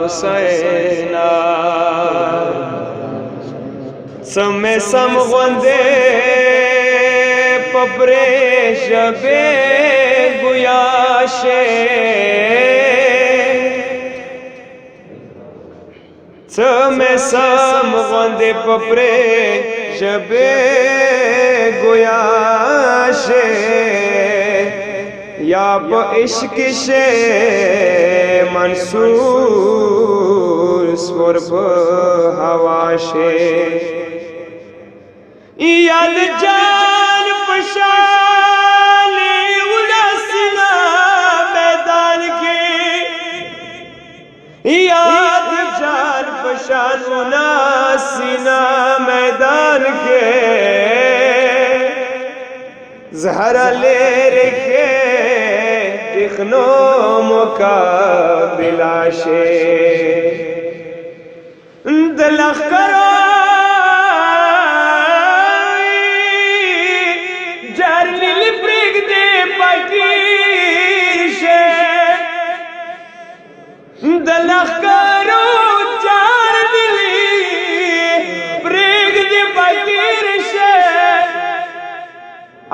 हुसैना समय सम वंदे पपरे शबे गुयाशे समय सम वंदे पपरे शबे गुयाशे या ब इश्क शे मंसूर स्वर्ब हवाशे याद जान पशाने उलसना मैदान के याद जान पशान उलसना मैदान के जहरा ले रखे दिखनो मुकाबिलाशे दलख करो जर्निल प्रिग दे पकीशे दलख करो जर्निल प्रिग दे पकीशे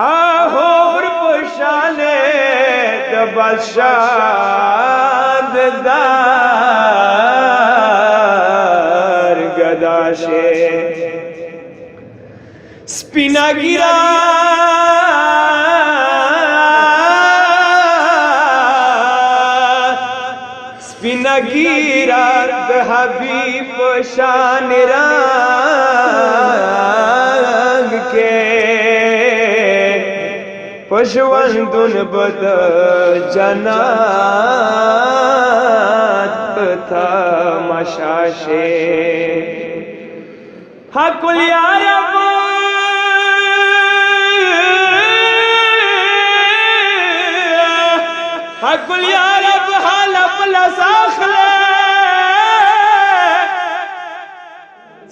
आहोर पुशाले दबशाद दार गदाशे स्पिना गिरा स्पिना गिरा हबीब शान रंग के पशवंदुन बद जनात था मशाशे हकुल यारब हकुल यारब हालब लसाखले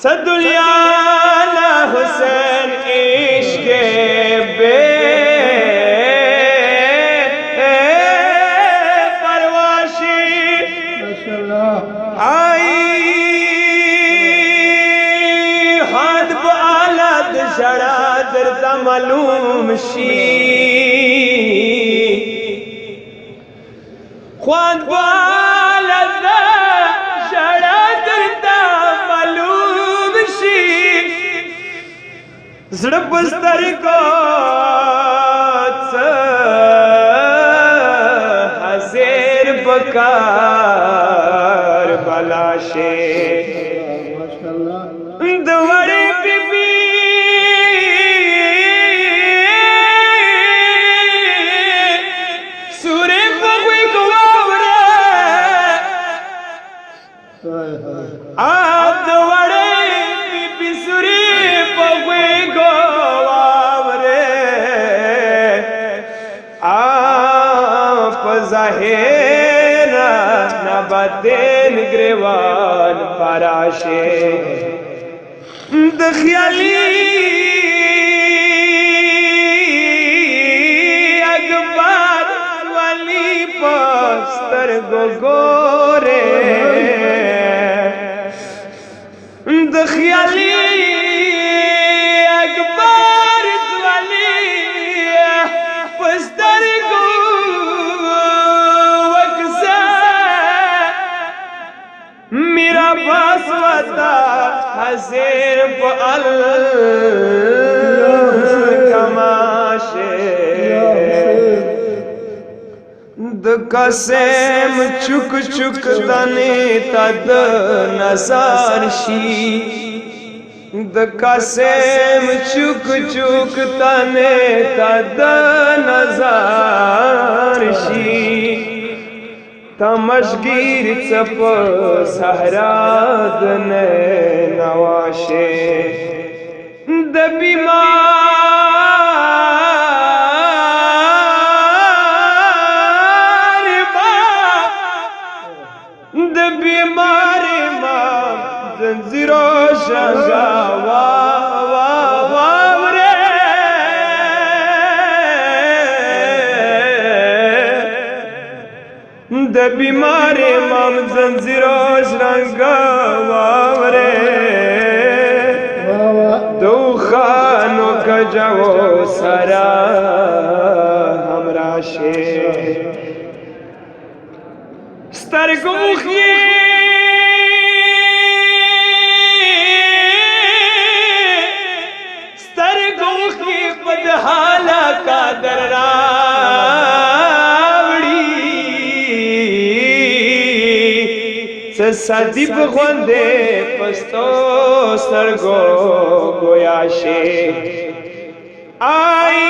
सदुलियाना हुसैन इश्क बे मालूम शी ख्वान बालद शड़ा करता मालूम शी ज़ड़बस्तर को हज़ेर बकार बलाशे दवड़े आप दवड़े बिसुरी पवे गोवावरे आप ज़ाहिरा नबातेन ग्रेवान पराशे दखियाली अकबर वाली पस्तर गोरे दखियाली अकबर वाली पस्तर को वक्सा मेरा पास वता हज़ेर पल कमाशे दकसेम चुक चुक तने तद नज़ारशी दकसेम चुक चुक तने तद नज़ारशी तमशगीर चप सहराद ने नवाशे रंगा वाह वाह वाह रे द बीमारे मम जंजीरोश रंगा वाह रे दो खानों का जाओ सारा हमरा शे स्तरगुखी बदहाला का दरावड़ी सदी बखंदे पस्तो सरगो गोयाशे आई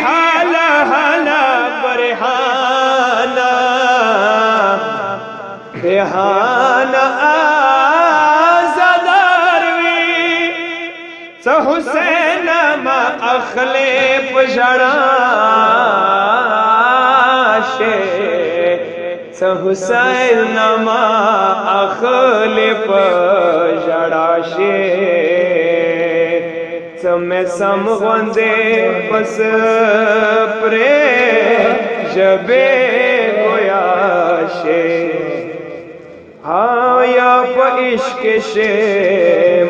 हाला हाला बरहाना बेहाना हुसैन मा अखले पजड़ाशे हुसैन मा अखले पजड़ाशे समय समगंदे बस प्रे जबे गोयाशे आया प इश्क शे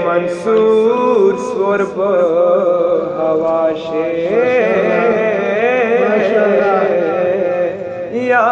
मंसूर स्वर्ब हवा शे या